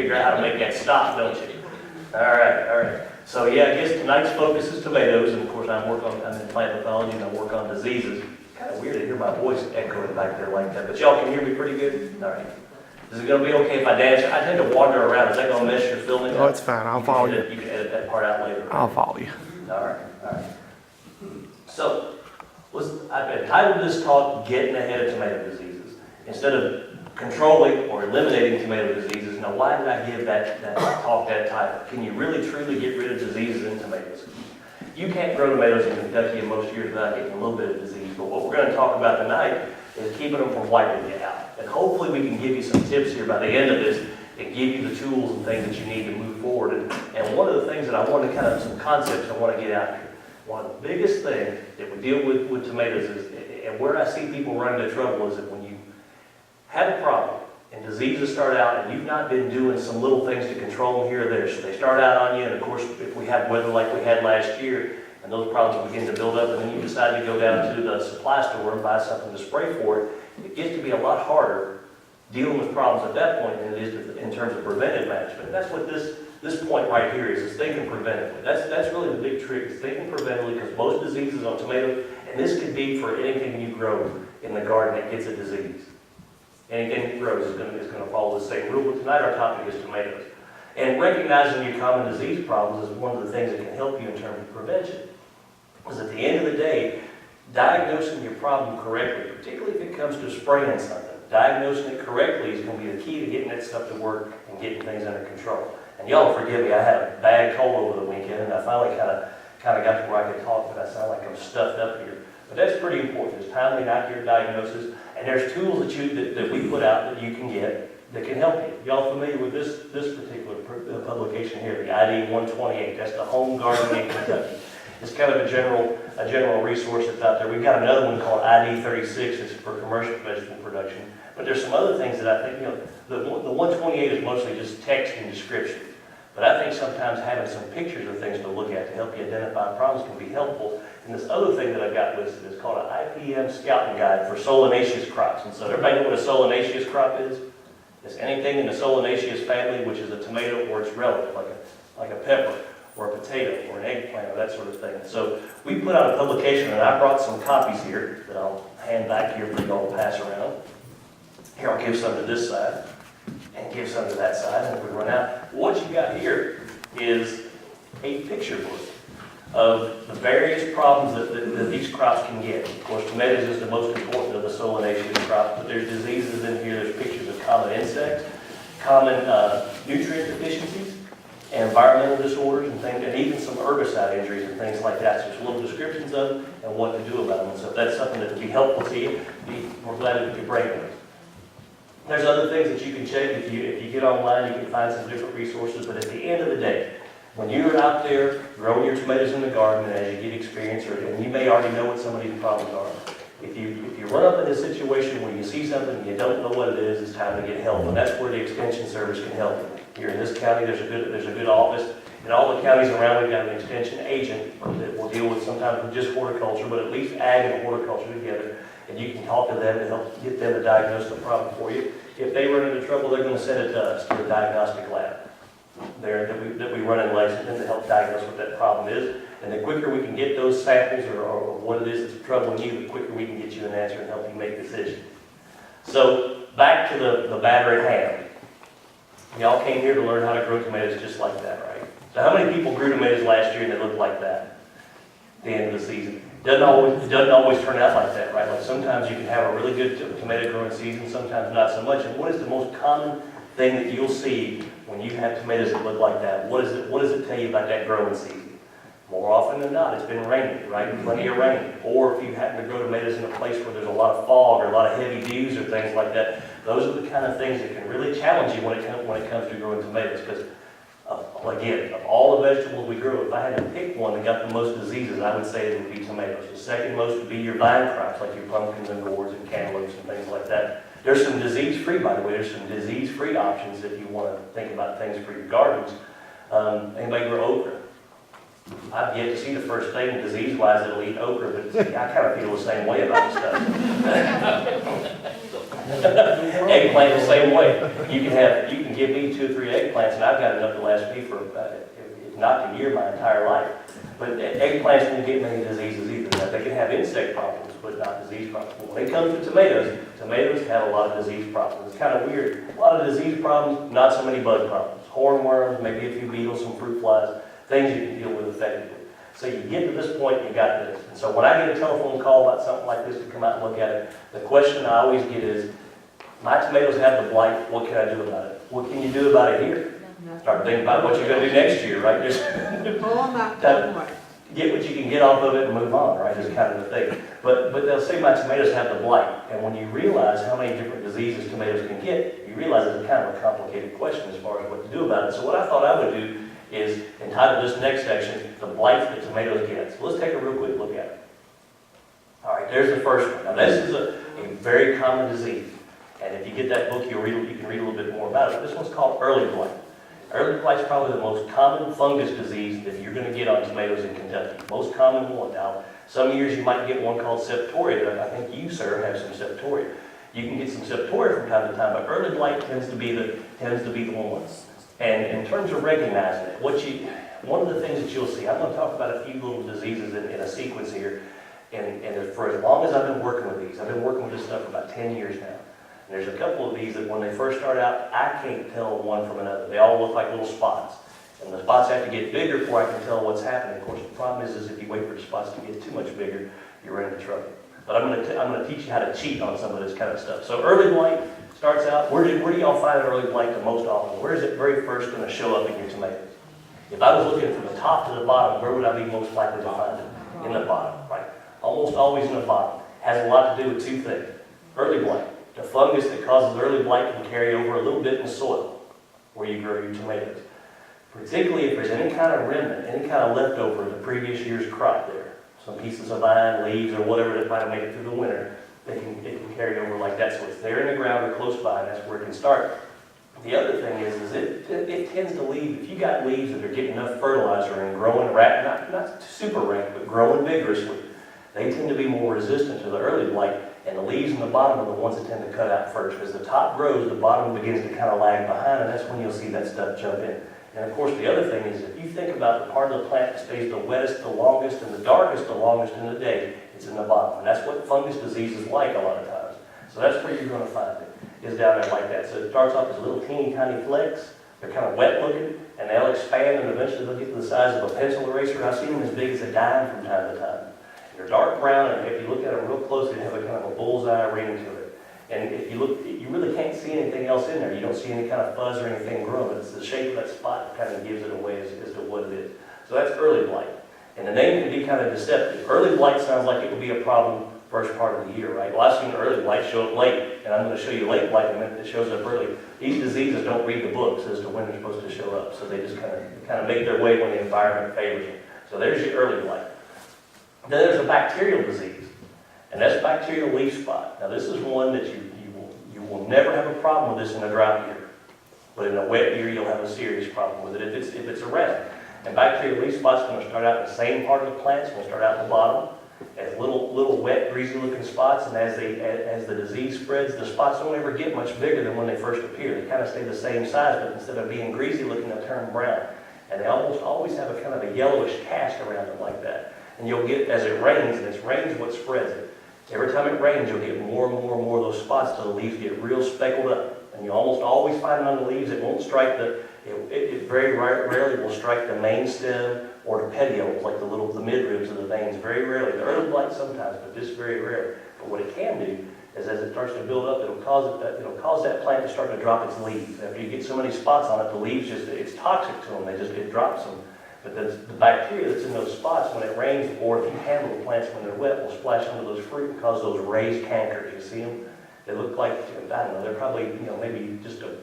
figure out how to make that stop, don't you? All right, all right. So yeah, I guess tonight's focus is tomatoes, and of course I'm in plant pathology and I work on diseases. Kind of weird to hear my voice echoing back there like that, but y'all can hear me pretty good? All right. Is it going to be okay if I dance? I tend to wander around. Is that going to mess your filming? Oh, it's fine. I'll follow you. You can edit that part out later. I'll follow you. All right, all right. So, I've entitled this talk, Getting Ahead of Tomato Diseases. Instead of controlling or eliminating tomato diseases, now why did I give that talk that title? Can you really truly get rid of diseases in tomatoes? You can't grow tomatoes in Kentucky in most years without getting a little bit of disease, but what we're going to talk about tonight is keeping them from wiping you out. And hopefully we can give you some tips here by the end of this and give you the tools and things that you need to move forward. And one of the things that I want to some concepts I want to get out here. One of the biggest things that we deal with tomatoes is, and where I see people run into trouble is that when you have a problem and diseases start out and you've not been doing some little things to control them here or there. So they start out on you, and of course if we have weather like we had last year, and those problems begin to build up, and then you decide to go down to the supply store and buy something to spray for it, it gets to be a lot harder dealing with problems at that point than it is in terms of preventive management. And that's what this point right here is thinking preventively. That's really the big trick, is thinking preventively, because most diseases on tomatoes, and this could be for anything you grow in the garden that gets a disease. Anything that grows is going to follow the same rule, but tonight our topic is tomatoes. And recognizing your common disease problems is one of the things that can help you in terms of prevention. Because at the end of the day, diagnosing your problem correctly, particularly if it comes to spraying something, diagnosing it correctly is going to be the key to getting that stuff to work and getting things under control. And y'all forgive me, I had a bad cold over the weekend, and I finally kind of got to where I could talk, but I sound like I'm stuffed up here. But that's pretty important. It's timely and accurate diagnosis, and there's tools that we put out that you can get that can help you. Y'all familiar with this particular publication here, the ID 128? That's the Home Gardening in Kentucky. It's kind of a general resource that's out there. We've got another one called ID 36. It's for commercial vegetable production. But there's some other things that I think, the 128 is mostly just text and description. But I think sometimes having some pictures of things to look at to help you identify problems can be helpful. And this other thing that I've got listed is called an IPM Scouting Guide for Solanaceous crops. And so everybody know what a solanaceous crop is? It's anything in the solanaceous family, which is a tomato or its relative, like a pepper or a potato or an eggplant or that sort of thing. So we put out a publication, and I brought some copies here that I'll hand back here for you all to pass around. Here, I'll give some to this side and give some to that side, and if we run out, what you got here is a picture book of the various problems that these crops can get. Of course, tomatoes is the most important of the solanaceous crops, but there's diseases in here. There's pictures of common insects, common nutrient deficiencies, and environmental disorders and things, and even some herbicide injuries and things like that. So there's little descriptions of them and what to do about them. So if that's something that would be helpful to you, we're glad to pick your brain with it. There's other things that you can check. If you get online, you can find some different resources. But at the end of the day, when you're out there growing your tomatoes in the garden, and as you get experience, and you may already know what some of these problems are, if you run up in a situation where you see something and you don't know what it is, it's time to get help. And that's where the Extension Service can help you. Here in this county, there's a good office. In all the counties around, we've got an extension agent that will deal with sometimes with just horticulture, but at least ag and horticulture together. And you can talk to them to help get them to diagnose the problem for you. If they run into trouble, they're going to send it to us, to the diagnostic lab there that we run in Lexington to help diagnose what that problem is. And the quicker we can get those samples or what it is that's troubling you, the quicker we can get you an answer and help you make decisions. So back to the matter at hand. Y'all came here to learn how to grow tomatoes just like that, right? So how many people grew tomatoes last year and they looked like that at the end of the season? It doesn't always turn out like that, right? Like sometimes you can have a really good tomato growing season, sometimes not so much. And what is the most common thing that you'll see when you have tomatoes that look like that? What does it tell you about that growing season? More often than not, it's been raining, right? Plenty of rain. Or if you happen to grow tomatoes in a place where there's a lot of fog or a lot of heavy dews or things like that, those are the kind of things that can really challenge you when it comes to growing tomatoes. Because again, of all the vegetables we grow, if I had to pick one that got the most diseases, I would say it would be tomatoes. The second most would be your vine crops, like your pumpkins and gourds and cantaloupes and things like that. There's some disease-free, by the way. There's some disease-free options if you want to think about things for your gardens. Anybody grow okra? I've yet to see the first thing disease-wise that'll eat okra, but I kind of feel the same way about the stuff. Eggplant the same way. You can give me 2 or 3 eggplants, and I've got enough to last me for, if not a year, my entire life. But eggplants won't get many diseases either. Now, they can have insect problems, but not disease problems. When it comes to tomatoes, tomatoes have a lot of disease problems. It's kind of weird. A lot of disease problems, not so many bug problems. Hornworms, maybe a few beetles, some fruit flies, things you can deal with effectively. So you get to this point, you got this. And so when I get a telephone call about something like this to come out and look at it, the question I always get is, my tomatoes have the blight, what can I do about it? What can you do about it here? Start thinking about what you're going to do next year, right? Just get what you can get off of it and move on, right? Is kind of the thing. But they'll say my tomatoes have the blight. And when you realize how many different diseases tomatoes can get, you realize it's kind of a complicated question as far as what to do about it. So what I thought I would do is entitle this next section, The Blight That Tomatoes Get. So let's take a real quick look at it. All right, there's the first one. Now this is a very common disease. And if you get that book, you can read a little bit more about it. This one's called early blight. Early blight is probably the most common fungus disease that you're going to get on tomatoes in Kentucky. Most common one. Now, some years you might get one called septoria. I think you, sir, have some septoria. You can get some septoria from time to time, but early blight tends to be the one. And in terms of recognizing it, one of the things that you'll see, I'm going to talk about a few little diseases in a sequence here. And for as long as I've been working with these, I've been working with this stuff for about 10 years now. And there's a couple of these that when they first start out, I can't tell one from another. They all look like little spots. And the spots have to get bigger before I can tell what's happening. Of course, the problem is if you wait for the spots to get too much bigger, you're into trouble. But I'm going to teach you how to cheat on some of this kind of stuff. So early blight starts out, where do y'all find early blight the most often? Where is it very first going to show up in your tomatoes? If I was looking from the top to the bottom, where would I be most likely to find it? In the bottom, right? Almost always in the bottom. Has a lot to do with 2 things. Early blight. The fungus that causes early blight can carry over a little bit in the soil where you grow your tomatoes. Particularly if there's any kind of remnant, any kind of leftover of the previous year's crop there. Some pieces of vine, leaves, or whatever that might have made it through the winter, it can carry over like that. So it's there in the ground or close by, and that's where it can start. The other thing is it tends to leave, if you got leaves that are getting enough fertilizer and growing, not super rank, but growing vigorously, they tend to be more resistant to the early blight. And the leaves in the bottom are the ones that tend to cut out first. As the top grows, the bottom begins to kind of lag behind, and that's when you'll see that stuff jump in. And of course, the other thing is if you think about the part of the plant that stays the wettest, the longest, and the darkest the longest in the day, it's in the bottom. And that's what fungus disease is like a lot of times. So that's where you're going to find it, is down there like that. So it starts off as little teeny tiny flecks. They're kind of wet looking, and they'll expand, and eventually they'll get to the size of a pencil eraser. I've seen them as big as a dime from time to time. They're dark brown, and if you look at them real closely, they have a kind of a bullseye ring to it. And if you look, you really can't see anything else in there. You don't see any kind of fuzz or anything growing. It's the shape of that spot that kind of gives it away as to what it is. So that's early blight. And the name can be kind of deceptive. Early blight sounds like it would be a problem first part of the year, right? Well, I've seen early blight show up late, and I'm going to show you late blight in a minute that shows up early. These diseases don't read the books as to when they're supposed to show up, so they just kind of make their way when the environment favors them. So there's your early blight. Then there's a bacterial disease, and that's bacterial leaf spot. Now this is one that you will never have a problem with this in a drought year, but in a wet year you'll have a serious problem with it if it's around. And bacterial leaf spot's going to start out in the same part of the plant. It's going to start out at the bottom as little wet, greasy-looking spots, and as the disease spreads, the spots don't ever get much bigger than when they first appear. They kind of stay the same size, but instead of being greasy-looking, they'll turn brown. And they almost always have a kind of a yellowish cast around them like that. And you'll get, as it rains, and it's rain's what spreads it. Every time it rains, you'll get more and more and more of those spots till the leaves get real speckled up. And you almost always find it on the leaves. It won't strike it very rarely will strike the main stem or the petioles, like the midribs of the veins, very rarely. The early blight sometimes, but just very rare. But what it can do is as it starts to build up, it'll cause that plant to start to drop its leaves. After you get so many spots on it, the leaves it's toxic to them. It drops them. But the bacteria that's in those spots when it rains, or if you handle the plants when they're wet, will splash onto those fruit and cause those raised cankers. You see them? They look like, I don't know, they're probably, maybe just an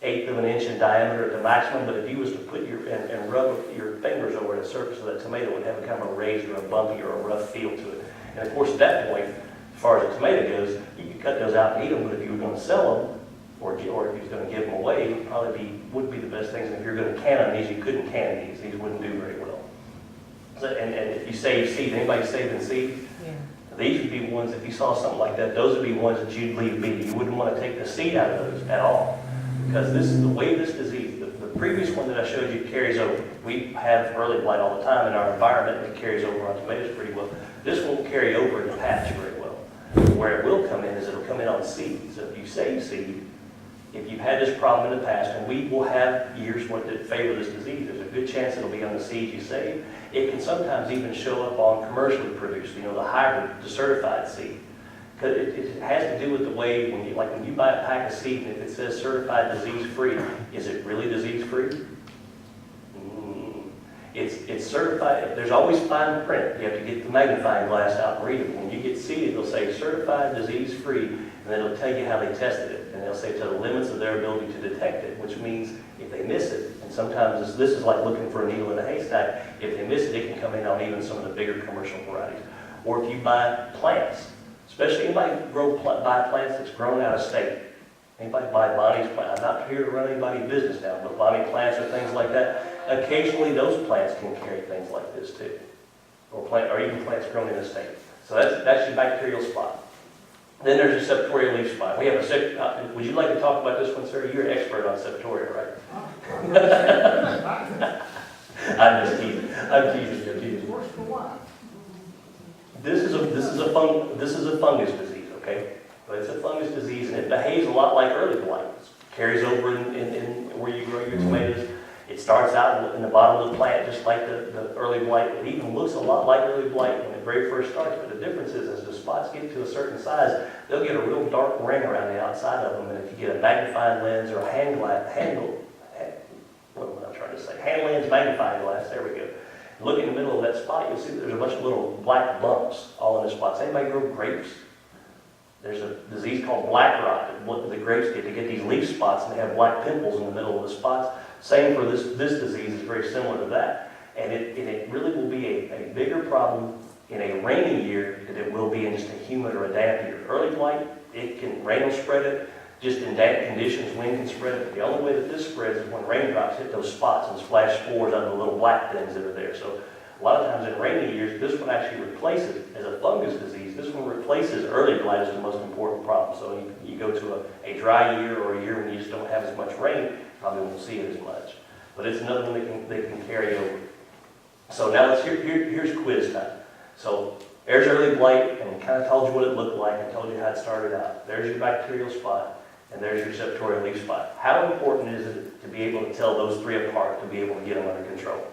1/8 of an inch in diameter at the maximum, but if you was to put and rub your fingers over the surface of that tomato, it would have a kind of a raised or a bumpy or a rough feel to it. And of course, at that point, as far as the tomato goes, you could cut those out and eat them, but if you were going to sell them, or if you was going to give them away, it probably wouldn't be the best things. And if you're going to can these, you couldn't can these. These wouldn't do very well. So, and if you save seed, anybody saving seed? Yeah. these would be ones, if you saw something like that, those would be ones that you'd leave be. You wouldn't want to take the seed out of those at all. Because this is the way this disease, the previous one that I showed you carries over. We have early blight all the time in our environment, and it carries over on tomatoes pretty well. This won't carry over in the patch very well. Where it will come in is it'll come in on seed. So if you save seed, if you've had this problem in the past, and we will have years that favor this disease, there's a good chance it'll be on the seeds you save. It can sometimes even show up on commercially produced, the hybrid, the certified seed. Because it has to do with the way, when you buy a pack of seed, and if it says certified disease-free, is it really disease-free? It's certified. There's always fine print. You have to get the magnifying glass out and read it. When you get seed, it'll say certified disease-free, and then it'll tell you how they tested it. And they'll say to the limits of their ability to detect it, which means if they miss it, and sometimes this is like looking for a needle in a haystack, if they miss it, it can come in on even some of the bigger commercial varieties. Or if you buy plants, especially anybody buy plants that's grown out of state. Anybody buy Bonnie's plant? I'm not here to run anybody's business down, but Bonnie plants or things like that, occasionally those plants can carry things like this too. Or even plants grown in a state. So that's your bacterial spot. Then there's your septoria leaf spot. We have a would you like to talk about this one, sir? You're an expert on septoria, right? I'm just teasing. I'm teasing. This is a fungus disease, okay? But it's a fungus disease, and it behaves a lot like early blight. It carries over in where you grow your tomatoes. It starts out in the bottom of the plant just like the early blight. It even looks a lot like early blight when it very first starts, but the difference is as the spots get to a certain size, they'll get a real dark ring around the outside of them, and if you get a magnifying lens or a hand lens magnifying glass, there we go. Look in the middle of that spot, you'll see there's a bunch of little black bumps all in the spots. Anybody grow grapes? There's a disease called black rot that what the grapes get. They get these leaf spots and they have black pimples in the middle of the spots. Same for this disease is very similar to that. And it really will be a bigger problem in a rainy year than it will be in just a humid or a damp year. Early blight, rain will spread it. Just in damp conditions, wind can spread it. But the only way that this spreads is when raindrops hit those spots and splash spores on the little black things that are there. So a lot of times in rainy years, this one actually replaces, as a fungus disease, this one replaces early blight as the most important problem. So you go to a dry year or a year when you just don't have as much rain, you probably won't see it as much. But it's another one that can carry over. So now here's quiz time. So there's early blight, and we kind of told you what it looked like and told you how it started out. There's your bacterial spot, and there's your septoria leaf spot. How important is it to be able to tell those three apart, to be able to get them under control?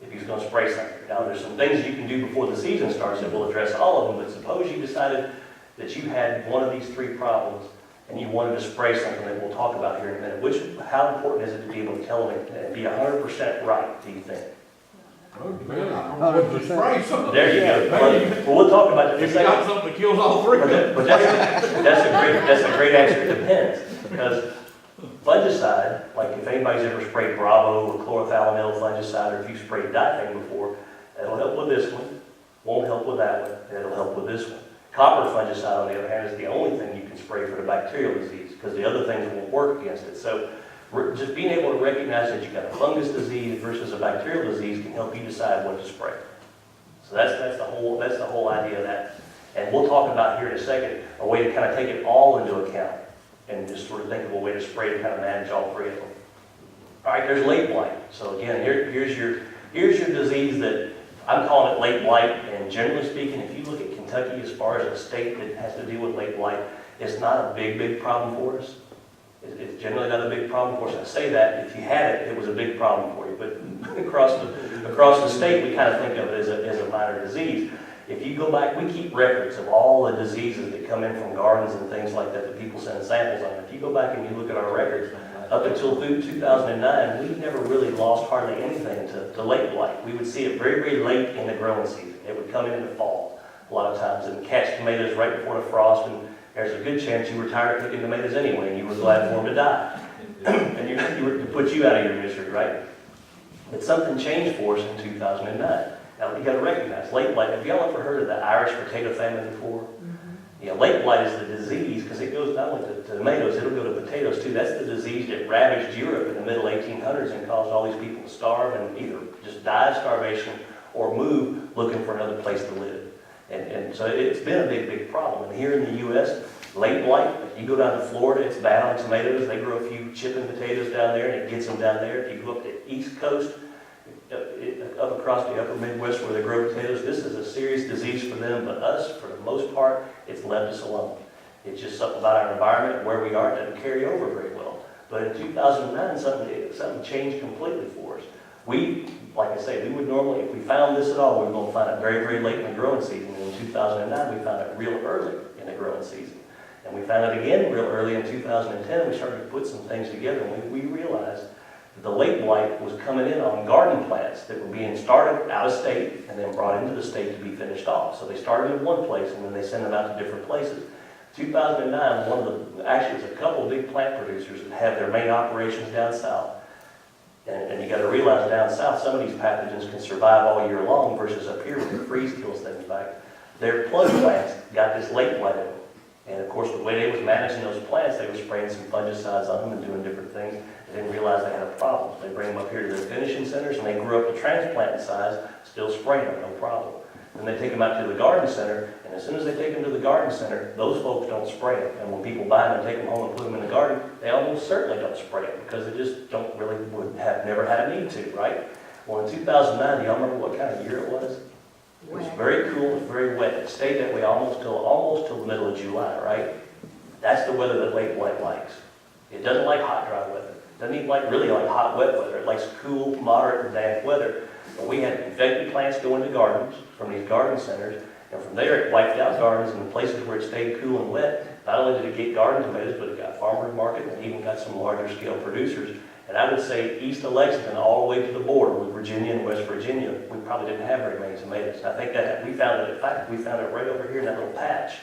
If you're going to spray something. Now, there's some things you can do before the season starts that will address all of them, but suppose you decided that you had one of these three problems and you wanted to spray something that we'll talk about here in a minute. How important is it to be able to tell them and be 100% right, do you think? 100%. There you go. Well, we'll talk about that in a If you second. got something that kills all three. But that's a great answer. It depends. Because fungicide, like if anybody's ever sprayed Bravo or chlorothalonil fungicide, or if you sprayed Difang before, it'll help with this one, won't help with that one, and it'll help with this one. Copper fungicide, on the other hand, is the only thing you can spray for the bacterial disease, because the other things won't work against it. So just being able to recognize that you've got a fungus disease versus a bacterial disease can help you decide what to spray. So that's the whole idea of that. And we'll talk about here in a second a way to kind of take it all into account and just sort of think of a way to spray to kind of manage all three of them. All right, there's late blight. So again, here's your disease that I'm calling it late blight. And generally speaking, if you look at Kentucky as far as a state that has to deal with late blight, it's not a big problem for us. It's generally not a big problem for us. I say that if you had it, it was a big problem for you. But across the state, we kind of think of it as a minor disease. If you go back, we keep records of all the diseases that come in from gardens and things like that people send samples on. If you go back and you look at our records, up until 2009, we never really lost hardly anything to late blight. We would see it very late in the growing season. It would come in the fall a lot of times and catch tomatoes right before the frost, and there's a good chance you were tired of picking tomatoes anyway, and you were glad for them to die. And you were to put you out of your misery, right? But something changed for us in 2009. Now, you got to recognize, late blight, have y'all ever heard of the Irish potato famine before? Mm-hmm. Yeah, late blight is the disease, because it goes not only to tomatoes, it'll go to potatoes too. That's the disease that ravaged Europe in the middle 1800s and caused all these people to starve and either just die of starvation or move looking for another place to live. And so it's been a big problem. And here in the U.S., late blight, if you go down to Florida, it's bad on tomatoes. They grow a few chipping potatoes down there, and it gets them down there. If you go up the East Coast, up across the upper Midwest where they grow potatoes, this is a serious disease for them, but us, for the most part, it's left us alone. It's just something about our environment, where we are, it doesn't carry over very well. But in 2009, something changed completely for us. We, like I say, we would normally, if we found this at all, we were going to find it very, very late in the growing season. And in 2009, we found it real early in the growing season. And we found it again real early in 2010. We started to put some things together, and we realized that the late blight was coming in on garden plants that were being started out of state and then brought into the state to be finished off. So they started in one place, and then they send them out to different places. 2009, actually, there's a couple of big plant producers that have their main operations down south. And you got to realize down south, some of these pathogens can survive all year long versus up here where the freeze kills things back. Their plug plants got this late blight in them. And of course, the way they was managing those plants, they were spraying some fungicides on them and doing different things. They didn't realize they had a problem. They bring them up here to their finishing centers, and they grew up to transplant size, still spraying them, no problem. Then they take them out to the garden center, and as soon as they take them to the garden center, those folks don't spray them. And when people buy them and take them home and put them in the garden, they almost certainly don't spray them because they just don't really never had a need to, right? Well, in 2009, do y'all remember what kind of year it was? It was very cool, it was very wet. It stayed that way almost till the middle of July, right? That's the weather that late blight likes. It doesn't like hot, dry weather. It doesn't even really like hot, wet weather. It likes cool, moderate, and damp weather. But we had infected plants go into gardens from these garden centers, and from there it wiped out gardens in the places where it stayed cool and wet. Not only did it get garden tomatoes, but it got farmers market and even got some larger scale producers. And I would say east of Lexington all the way to the border with Virginia and West Virginia, we probably didn't have very many tomatoes. And I think that we found it, in fact, we found it right over here in that little patch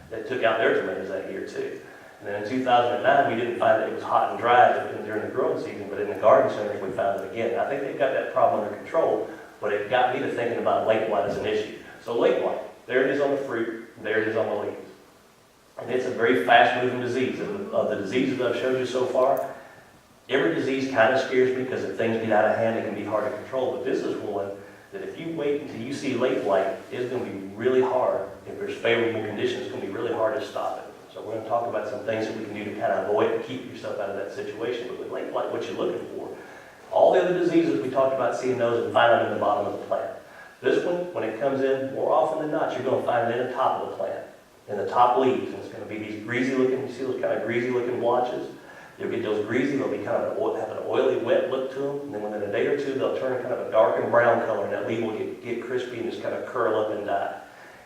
that took out their tomatoes that year too. And then in 2009, we didn't find that it was hot and dry during the growing season, but in the garden centers, we found it again. I think they've got that problem under control, but it got me to thinking about late blight as an issue. So late blight, there it is on the fruit, there it is on the leaves. And it's a very fast-moving disease. Of the diseases I've showed you so far, every disease kind of scares me because if things get out of hand, it can be hard to control. But this is one that if you wait until you see late blight, it's going to be really hard. If there's favorable conditions, it's going to be really hard to stop it. So we're going to talk about some things that we can do to kind of avoid and keep yourself out of that situation. But with late blight, what you're looking for, all the other diseases we talked about, seeing those and finding them in the bottom of the plant. This one, when it comes in, more often than not, you're going to find it in the top of the plant, in the top leaves. And it's going to be these greasy looking, you see those kind of greasy looking blotches? You'll get those greasy, they'll be kind of have an oily, wet look to them, and then within a day or two, they'll turn kind of a darkened brown color, and that leaf will get crispy and just kind of curl up and die.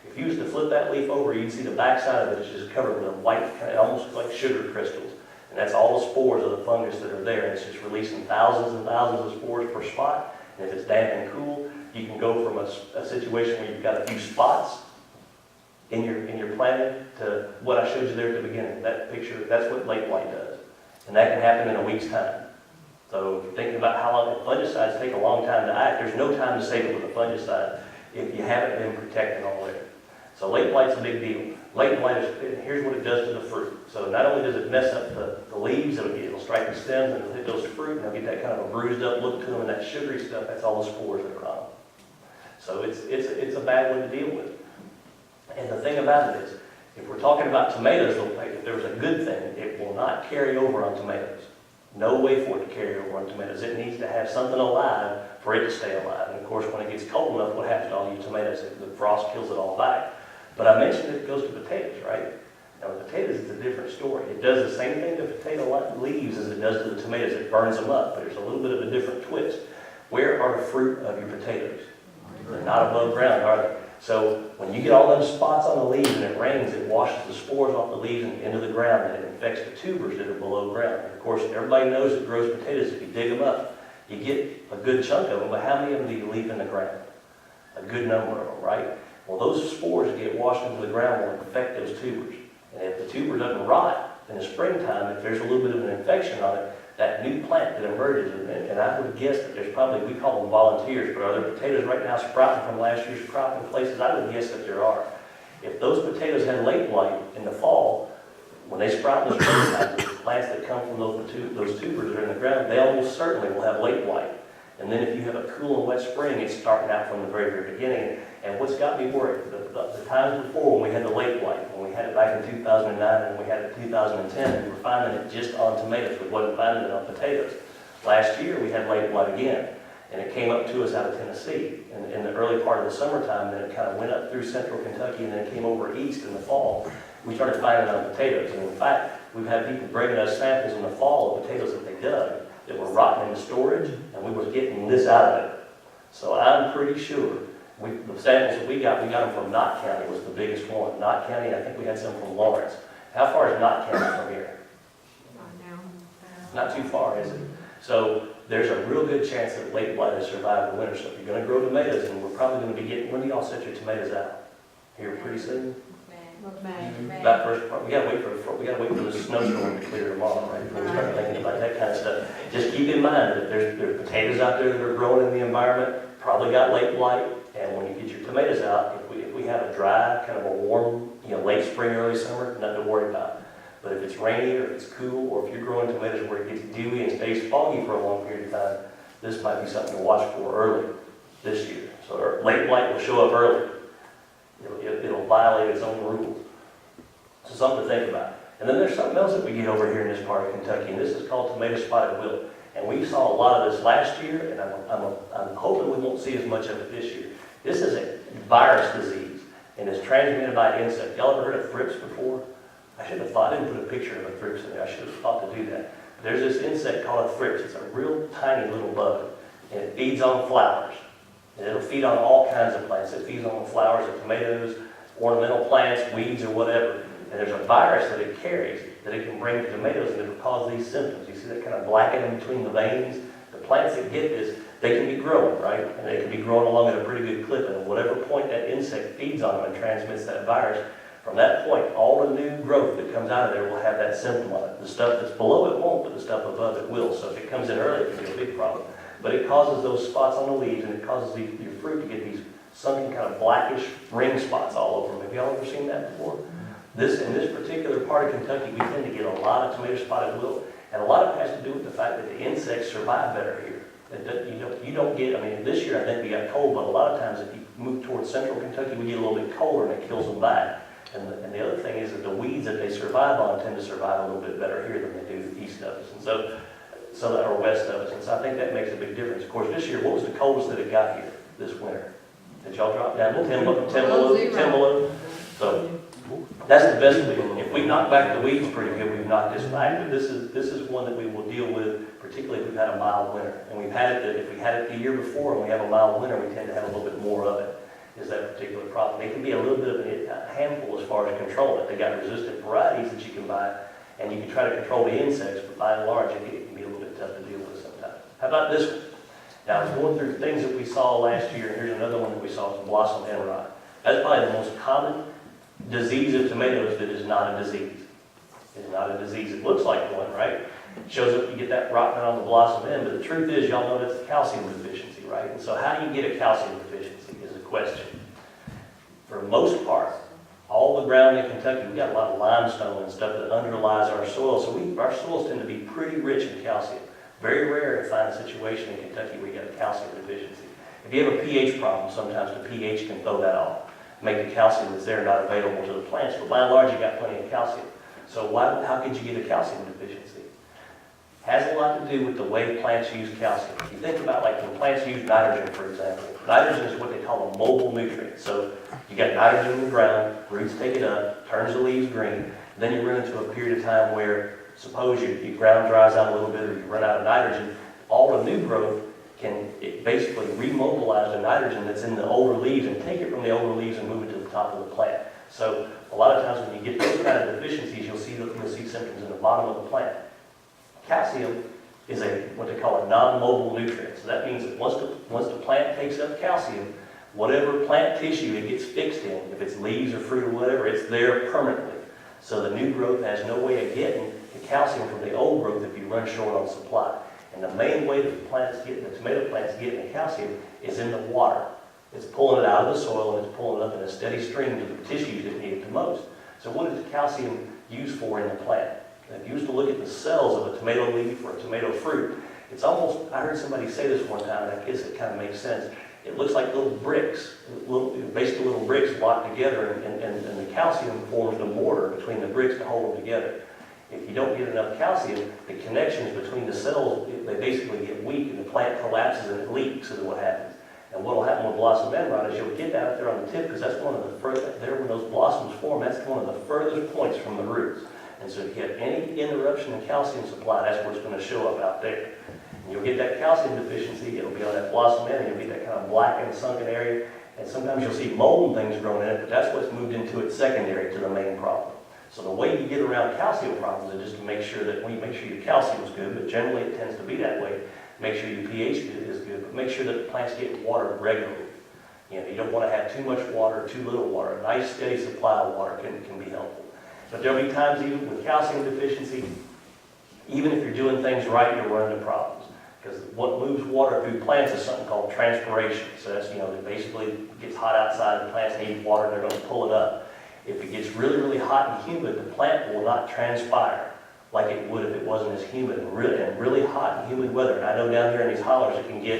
If you was to flip that leaf over, you'd see the backside of it is just covered with a white, kind of almost like sugar crystals. And that's all the spores of the fungus that are there, and it's just releasing thousands and thousands of spores per spot. And if it's damp and cool, you can go from a situation where you've got a few spots in your planting to what I showed you there at the beginning. That picture, that's what late blight does. And that can happen in a week's time. So if you're thinking about how long fungicides take a long time to act, there's no time to save it with a fungicide if you haven't been protected already. So late blight's a big deal. Late blight here's what it does to the fruit. So not only does it mess up the leaves, it'll strike the stems and it'll hit those fruit, and they'll get that kind of a bruised up look to them, and that sugary stuff, that's all the spores that are on them. So it's a bad one to deal with. And the thing about it is, if we're talking about tomatoes, if there's a good thing, it will not carry over on tomatoes. No way for it to carry over on tomatoes. It needs to have something alive for it to stay alive. And of course, when it gets cold enough, what happens to all you tomatoes? The frost kills it all back. But I mentioned that it goes to potatoes, right? Now with potatoes, it's a different story. It does the same thing to potato leaves as it does to the tomatoes. It burns them up, but there's a little bit of a different twist. Where are the fruit of your potatoes? They're not above ground, are they? So when you get all those spots on the leaves and it rains, it washes the spores off the leaves and into the ground, and it infects the tubers that are below ground. And of course, everybody knows that grows potatoes, if you dig them up, you get a good chunk of them, but how many of them do you leave in the ground? A good number of them, right? Well, those spores that get washed into the ground will infect those tubers. And if the tuber doesn't rot in the springtime, if there's a little bit of an infection on it, that new plant that emerges, and I would guess that there's probably, we call them volunteers, but are there potatoes right now sprouting from last year's crop in places? I would guess that there are. If those potatoes had late blight in the fall, when they sprout in the springtime, the plants that come from those tubers that are in the ground, they almost certainly will have late blight. And then if you have a cool and wet spring, it's starting out from the very, very beginning. And what's got me worried, the times before when we had the late blight, when we had it back in 2009 and we had it in 2010, we were finding it just on tomatoes. We wasn't finding it on potatoes. Last year, we had late blight again, and it came up to us out of Tennessee in the early part of the summertime. Then it kind of went up through central Kentucky, and then it came over east in the fall. We started finding it on potatoes. And in fact, we've had people bringing us samples in the fall of potatoes that they dug that were rotting in the storage, and we were getting this out of it. So I'm pretty sure the samples that we got them from Knott County was the biggest one. Knott County, I think we had some from Lawrence. How far is Knott County from here? Not too far, is it? So there's a real good chance that late blight has survived the winter. So if you're going to grow tomatoes, and we're probably going to be getting, when do y'all set your tomatoes out? Here pretty soon? That first part, we gotta wait for the snowstorm to clear tomorrow, right? Before we start thinking about that kind of stuff. Just keep in mind that there's potatoes out there that are growing in the environment, probably got late blight, and when you get your tomatoes out, if we have a dry, kind of a warm, late spring, early summer, nothing to worry about. But if it's rainy or if it's cool, or if you're growing tomatoes where it gets dewy and stays foggy for a long period of time, this might be something to watch for early this year. So late blight will show up early. It'll violate its own rules. So something to think about. And then there's something else that we get over here in this part of Kentucky, and this is called tomato spotted wilt. And we saw a lot of this last year, and I'm hoping we won't see as much of it this year. This is a virus disease, and it's transmitted by an insect. Y'all ever heard of thrips before? I should have thought, I didn't put a picture of a thrips in there. I should have thought to do that. But there's this insect called a thrips. It's a real tiny little bug, and it feeds on flowers. And it'll feed on all kinds of plants. It feeds on the flowers of tomatoes, ornamental plants, weeds, or whatever. And there's a virus that it carries that it can bring to tomatoes, and it'll cause these symptoms. You see that kind of blackening between the veins? The plants that get this, they can be growing, right? And they can be growing along at a pretty good clip. And at whatever point that insect feeds on them and transmits that virus, from that point, all the new growth that comes out of there will have that symptom on it. The stuff that's below it won't, but the stuff above it will. So if it comes in early, it can be a big problem. But it causes those spots on the leaves, and it causes your fruit to get these sunken kind of blackish ring spots all over them. Have y'all ever seen that before? In this particular part of Kentucky, we tend to get a lot of tomato spotted wilt, and a lot of it has to do with the fact that the insects survive better here. You don't get, this year I think we got cold, but a lot of times if you move towards central Kentucky, we get a little bit colder and it kills them back. And the other thing is that the weeds that they survive on tend to survive a little bit better here than they do east of us. And so that, or west of us. And so I think that makes a big difference. Of course, this year, what was the coldest that it got here this winter? Did y'all drop down to 10 below? So that's the best we can. If we knock back the weeds pretty good, we've knocked this back. But this is one that we will deal with, particularly if we've had a mild winter. And we've had it, if we had it the year before and we have a mild winter, we tend to have a little bit more of it, is that particular problem. It can be a little bit of a handful as far as controlling it. They got resistant varieties that you can buy, and you can try to control the insects, but by and large, it can be a little bit tough to deal with sometimes. How about this one? Now, I was going through things that we saw last year, and here's another one that we saw, is blossom end rot. That's probably the most common disease of tomatoes that is not a disease. It's not a disease. It looks like one, right? It shows up, you get that rotting on the blossom end, but the truth is, y'all know that's a calcium deficiency, right? And so how do you get a calcium deficiency is the question. For the most part, all the ground in Kentucky, we've got a lot of limestone and stuff that underlies our soil, so our soils tend to be pretty rich in calcium. Very rare to find a situation in Kentucky where you got a calcium deficiency. If you have a pH problem, sometimes the pH can throw that off, make the calcium that's there not available to the plants, but by and large, you got plenty of calcium. So how could you get a calcium deficiency? Has a lot to do with the way plants use calcium. If you think about like when plants use nitrogen, for example, nitrogen is what they call a mobile nutrient. So you got nitrogen in the ground, roots take it up, turns the leaves green, then you run into a period of time where suppose your ground dries out a little bit or you run out of nitrogen, all the new growth can basically remobilize the nitrogen that's in the older leaves and take it from the older leaves and move it to the top of the plant. So a lot of times when you get those kind of deficiencies, you'll see symptoms in the bottom of the plant. Calcium is what they call a non-mobile nutrient. So that means that once the plant takes up calcium, whatever plant tissue it gets fixed in, if it's leaves or fruit or whatever, it's there permanently. So the new growth has no way of getting the calcium from the old growth if you run short on supply. And the main way that the tomato plants get the calcium is in the water. It's pulling it out of the soil and it's pulling it up in a steady stream to the tissues that need it the most. So what is the calcium used for in the plant? If you used to look at the cells of a tomato leaf or a tomato fruit, It's almost, I heard somebody say this one time, and I guess it kind of makes sense. It looks like little bricks, basically little bricks locked together, and the calcium forms the mortar between the bricks to hold them together. If you don't get enough calcium, the connections between the cells, they basically get weak, and the plant collapses and it leaks, is what happens. And what will happen with blossom end rot is you'll get down there on the tip, because that's one of the furthest, there when those blossoms form, that's one of the furthest points from the roots. And so if you have any interruption in calcium supply, that's where it's going to show up out there. And you'll get that calcium deficiency, it'll be on that blossom end, and you'll get that kind of black and sunken area. And sometimes you'll see mold and things growing in it, but that's what's moved into it secondary to the main problem. So the way you get around calcium problems is just to make sure that, make sure your calcium is good, but generally it tends to be that way. Make sure your pH is good, but make sure that the plants get water regularly. You don't want to have too much water or too little water. A nice steady supply of water can be helpful. But there'll be times even with calcium deficiency, even if you're doing things right, you'll run into problems. Because what moves water through plants is something called transpiration. So that's, it basically gets hot outside, the plants need water, and they're going to pull it up. If it gets really, really hot and humid, the plant will not transpire like it would if it wasn't as humid and really hot and humid weather. And I know down here in these hollers it can get,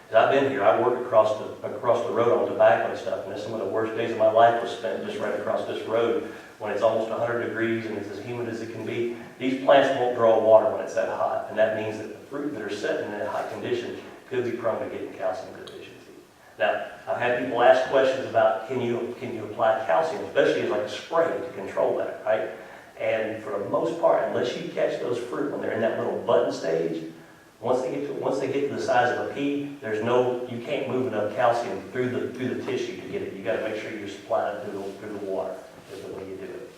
because I've been here, I work across the road on tobacco and stuff, and some of the worst days of my life was spent just right across this road when it's almost 100 degrees and it's as humid as it can be. These plants won't draw water when it's that hot, and that means that the fruit that are set in that hot condition could be prone to getting calcium deficiency. Now, I've had people ask questions about can you apply calcium, especially as like a spray to control that, right? And for the most part, unless you catch those fruit when they're in that little button stage, once they get to the size of a pea, you can't move enough calcium through the tissue to get it. You got to make sure you're supplying it through the water. Is the way you do it.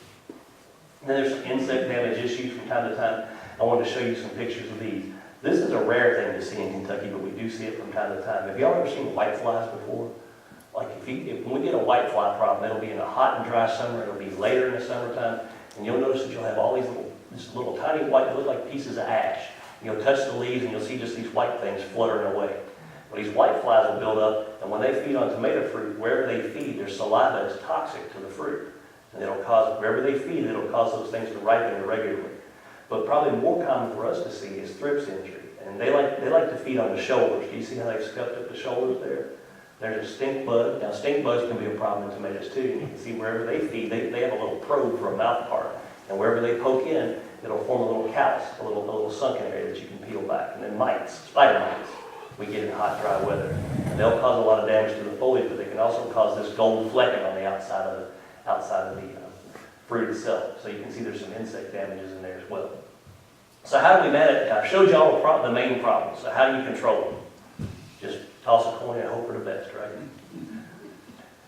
And then there's some insect damage issues from time to time. I wanted to show you some pictures of these. This is a rare thing to see in Kentucky, but we do see it from time to time. Have y'all ever seen whiteflies before? Like when we get a whitefly problem, it'll be in a hot and dry summer. It'll be later in the summertime. And you'll notice that you'll have all these little tiny white, look like pieces of ash. You'll touch the leaves and you'll see just these white things fluttering away. Well, these white flies will build up, and when they feed on tomato fruit, wherever they feed, their saliva is toxic to the fruit. And wherever they feed, it'll cause those things to ripen irregularly. But probably more common for us to see is thrips injury. And they like to feed on the shoulders. Do you see how they've scuffed up the shoulders there? There's a stink bug. Now, stink bugs can be a problem in tomatoes too. And you can see wherever they feed, they have a little probe for a mouth part. And wherever they poke in, it'll form a little callus, a little sunken area that you can peel back. And then mites, spider mites, we get in hot, dry weather. And they'll cause a lot of damage to the foliage, but they can also cause this golden flecking on the outside of the fruit itself. So you can see there's some insect damages in there as well. So how do we manage it? I've showed y'all the main problems. So how do you control them? Just toss a coin and hope for the best, right?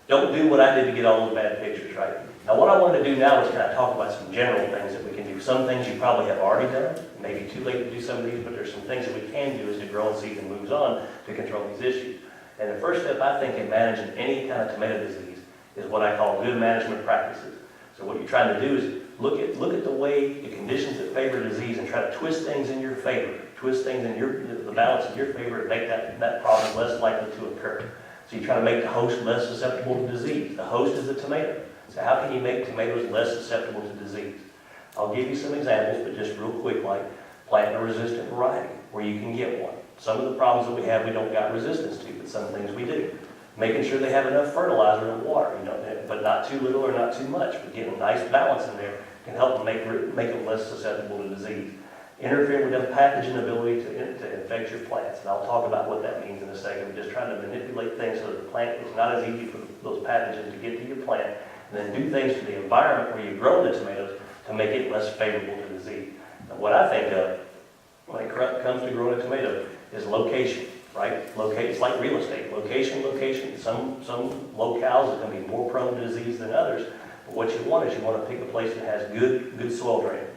Don't do what I did to get all those bad pictures, right? Now what I wanted to do now is kind of talk about some general things that we can do. Some things you probably have already done. It may be too late to do some of these, but there's some things that we can do as the growing season moves on to control these issues. And the first step, I think, in managing any kind of tomato disease is what I call good management practices. So what you're trying to do is look at the way, the conditions that favor disease and try to twist things in your favor, twist things in the balance in your favor and make that problem less likely to occur. So you try to make the host less susceptible to disease. The host is the tomato. So how can you make tomatoes less susceptible to disease? I'll give you some examples, but just real quick, like planting a resistant variety where you can get one. Some of the problems that we have, we don't got resistance to, but some things we do. Making sure they have enough fertilizer and water, but not too little or not too much, but getting a nice balance in there can help them make them less susceptible to disease. Interfering with the pathogen ability to infect your plants, and I'll talk about what that means in a second. We're just trying to manipulate things so that the plant is not as easy for those pathogens to get to your plant, and then do things to the environment where you grow the tomatoes to make it less favorable to disease. And what I think of when it comes to growing a tomato is location. Right? It's like real estate. Location. Some locales are going to be more prone to disease than others. But what you want to pick a place that has good soil drainage.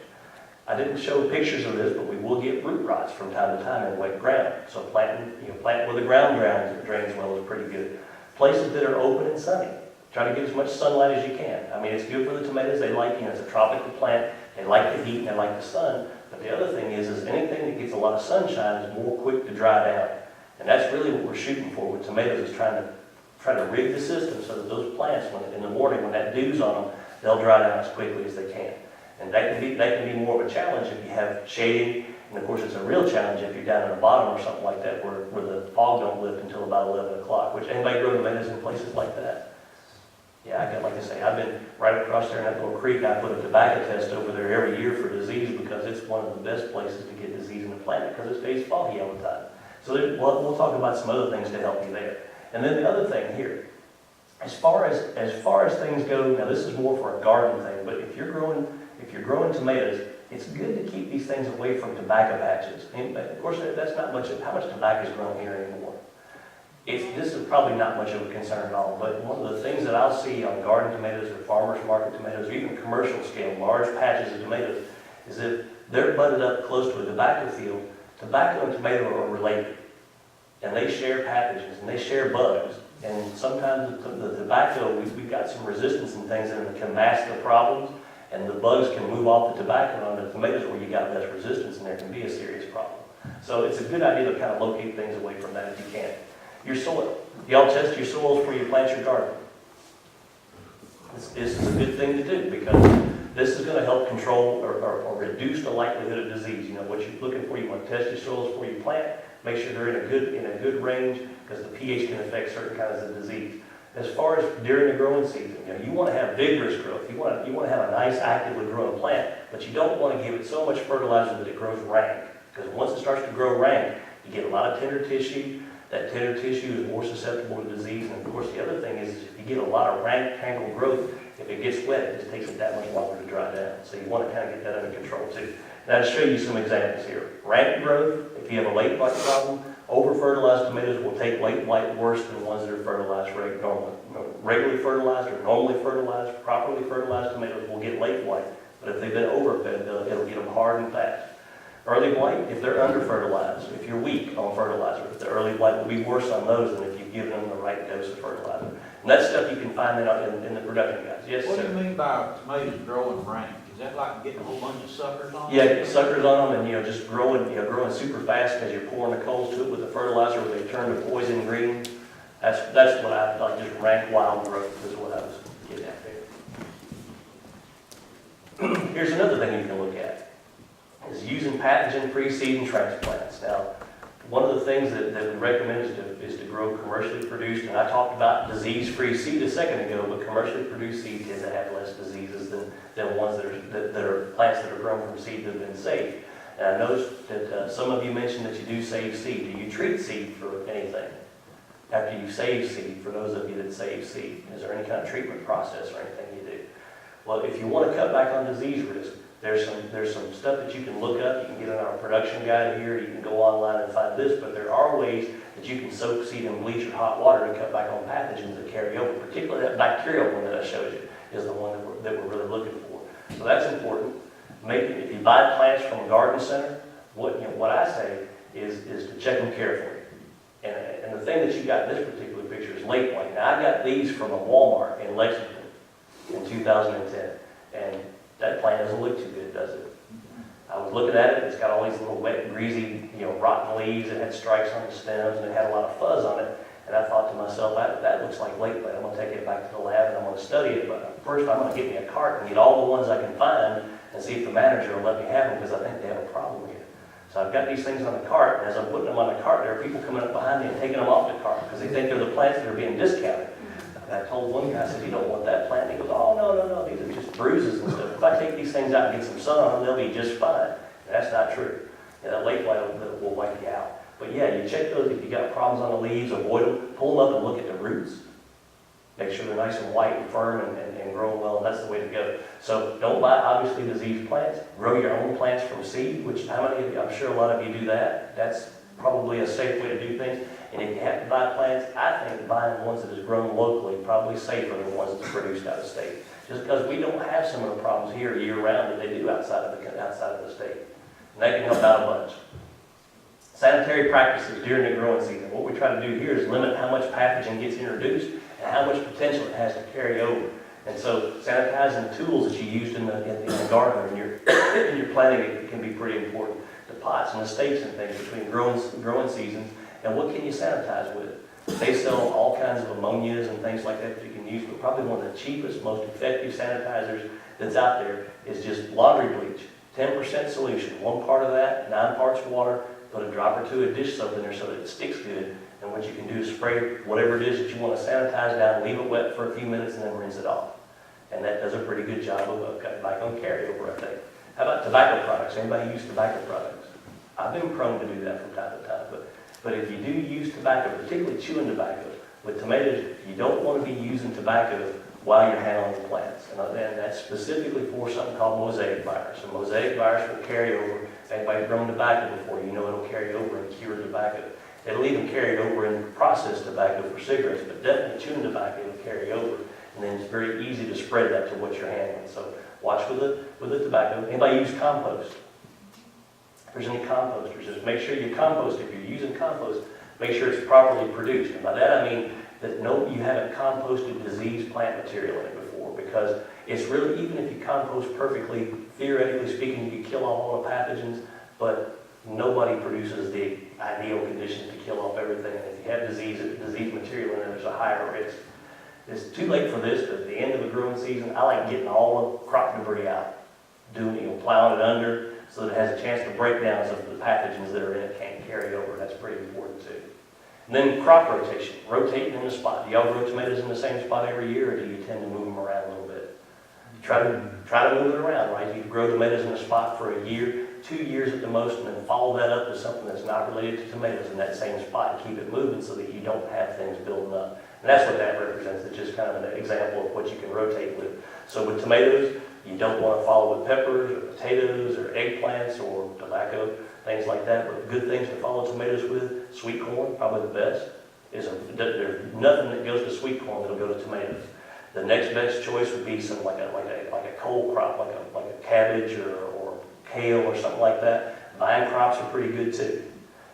I didn't show pictures of this, but we will get root rots from time to time in wet ground. So plant where the ground drains well is pretty good. Places that are open and sunny. Try to get as much sunlight as you can. I mean, it's good for the tomatoes. They like, it's a tropical plant. They like the heat and they like the sun. But the other thing is anything that gets a lot of sunshine is more quick to dry down. And that's really what we're shooting for with tomatoes, is trying to rig the system so that those plants, in the morning, when that dew's on them, they'll dry down as quickly as they can. And that can be more of a challenge if you have shading And of course, it's a real challenge if you're down in the bottom or something like that, where the fog don't lift until about 11 o'clock, which anybody grow tomatoes in places like that? Yeah, like I say, I've been right across there in that little creek. I put a tobacco test over there every year for disease because it's one of the best places to get disease in the plant because it stays foggy all the time. So we'll talk about some other things to help you there. And then the other thing here, as far as things go, now this is more for a garden thing, but if you're growing tomatoes, it's good to keep these things away from tobacco patches. And of course, that's not much of how much tobacco is grown here anymore. This is probably not much of a concern at all, but one of the things that I'll see on garden tomatoes or farmers market tomatoes, or even commercial scale, large patches of tomatoes, is if they're budded up close to a tobacco field, tobacco and tomato are related. And they share pathogens and they share bugs. And sometimes the tobacco, we've got some resistance and things that can mask the problems, and the bugs can move off the tobacco onto the tomatoes where you got less resistance, and there can be a serious problem. So it's a good idea to kind of locate things away from that if you can. Your soil. Y'all test your soils before you plant your garden. This is a good thing to do because this is going to help control or reduce the likelihood of disease. You know what you're looking for. You want to test your soils before you plant. Make sure they're in a good range because the pH can affect certain kinds of disease. As far as during the growing season, you want to have vigorous growth. You want to have a nice, actively growing plant, but you don't want to give it so much fertilizer that it grows rank. Because once it starts to grow rank, you get a lot of tender tissue. That tender tissue is more susceptible to disease. And of course, the other thing is if you get a lot of rank, tangled growth, if it gets wet, it just takes it that much longer to dry down. So you want to kind of get that under control too. Now to show you some examples here. Rank growth, if you have a late blight problem, over-fertilized tomatoes will take late blight worse than ones that are fertilized normally. Regularly fertilized or normally fertilized, properly fertilized tomatoes will get late blight. But if they've been overfed, it'll get them hard and fast. Early blight, if they're under-fertilized, if you're weak on fertilizer, the early blight will be worse on those than if you've given them the right dose of fertilizer. And that's stuff you can find in the production guides. Yes, What do sir. you mean by tomatoes growing rank? Is that like getting a whole bunch of suckers on it? Yeah, get suckers on them and, just growing super fast because you're pouring the coals to it with the fertilizer where they turn to poison green. That's what I like, just rank wild growth is what I was getting at there. Here's another thing you can look at, is using pathogen-free seed and transplants. Now, one of the things that we recommend is to grow commercially produced, and I talked about disease-free seed a second ago, but commercially produced seed tend to have less diseases than ones that are plants that are grown from seed that have been saved. And I noticed that some of you mentioned that you do save seed. Do you treat seed for anything after you save seed, for those of you that save seed? Is there any kind of treatment process or anything you do? Well, if you want to cut back on disease risk, there's some stuff that you can look up. You can get in our production guide here. You can go online and find this, but there are ways that you can soak seed in bleach or hot water to cut back on pathogens that carry over. Particularly that bacterial one that I showed you is the one that we're really looking for. So that's important. Maybe if you buy plants from a garden center, what I say is to check them carefully. And the thing that you got in this particular picture is late blight. Now I got these from a Walmart in Lexington in 2010, and that plant doesn't look too good, does it? I was looking at it, it's got all these little wet, greasy, rotten leaves, it had stripes on the stems, and it had a lot of fuzz on it. And I thought to myself, that looks like late blight. I'm going to take it back to the lab and I'm going to study it. But first I'm going to get me a cart and get all the ones I can find and see if the manager will let me have them, because I think they have a problem here. So I've got these things on the cart, and as I'm putting them on the cart, there are people coming up behind me and taking them off the cart because they think they're the plants that are being discounted. And I told one guy, I said, "You don't want that plant?" And he goes, "Oh, no, these are just bruises and stuff. If I take these things out and get some sun on them, they'll be just fine." And that's not true. That late blight will wipe you out. But yeah, you check those. If you got problems on the leaves, avoid them. Pull them up and look at the roots. Make sure they're nice and white and firm and growing well, and that's the way to go. So don't buy, obviously, diseased plants. Grow your own plants from seed, which how many of you, I'm sure a lot of you do that. That's probably a safe way to do things. And if you have to buy plants, I think buying ones that is grown locally probably safer than ones that's produced out of state. Just because we don't have some of the problems here year-round that they do outside of the state. And that can help out a bunch. Sanitary practices during the growing season. What we try to do here is limit how much pathogen gets introduced and how much potential it has to carry over. And so sanitizing tools that you used in the garden or in your planting, it can be pretty important. The pots and the stakes and things between growing seasons. And what can you sanitize with? They sell all kinds of ammonias and things like that you can use, but probably one of the cheapest, most effective sanitizers that's out there is just laundry bleach. 10% solution, 1 part of that, 9 parts water, put a drop or 2 of dish soap in there so that it sticks good. And what you can do is spray whatever it is that you want to sanitize down, leave it wet for a few minutes, and then rinse it off. And that does a pretty good job of cutting back on carryover, I think. How about tobacco products? Anybody use tobacco products? I've been prone to do that from time to time, but if you do use tobacco, particularly chewing tobacco, with tomatoes, you don't want to be using tobacco while you're handling the plants. And that's specifically for something called mosaic virus. And mosaic virus will carry over. If anybody's grown tobacco before, you know it'll carry over in cured tobacco. It'll even carry over in processed tobacco for cigarettes, but definitely chewing tobacco will carry over. And then it's very easy to spread that to what you're handling. So watch with the tobacco. Anybody use compost? If there's any composters, just make sure you compost. If you're using compost, make sure it's properly produced. And by that I mean that you haven't composted diseased plant material in it before, because it's really, even if you compost perfectly, theoretically speaking, you can kill off all the pathogens, but nobody produces the ideal conditions to kill off everything. And if you have disease material in there, there's a higher risk. It's too late for this, but at the end of the growing season, I like getting all the crop debris out, plowing it under so that it has a chance to break down so that the pathogens that are in it can't carry over. That's pretty important too. And then crop rotation, rotating in the spot. Do y'all grow tomatoes in the same spot every year, or do you tend to move them around a little bit? Try to move it around, right? You grow tomatoes in a spot for a year, 2 years at the most, and then follow that up with something that's not related to tomatoes in that same spot and keep it moving so that you don't have things building up. And that's what that represents. It's just kind of an example of what you can rotate with. So with tomatoes, you don't want to follow with peppers or potatoes or eggplants or tobacco, things like that. But good things to follow tomatoes with, sweet corn, probably the best. There's nothing that goes to sweet corn that'll go to tomatoes. The next best choice would be some like a cold crop, like a cabbage or kale or something like that. Vine crops are pretty good too.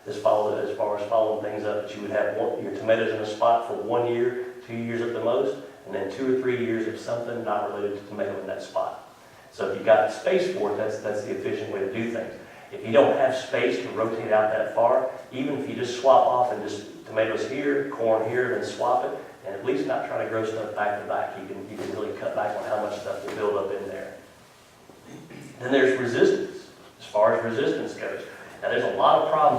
As far as following things up, that you would have your tomatoes in a spot for 1 year, 2 years at the most, and then 2 or 3 years of something not related to tomato in that spot. So if you've got space for it, that's the efficient way to do things. If you don't have space to rotate out that far, even if you just swap off and just tomatoes here, corn here, then swap it, and at least not try to grow stuff back to back, you can really cut back on how much stuff will build up in there. Then there's resistance, as far as resistance goes. Now there's a lot of problems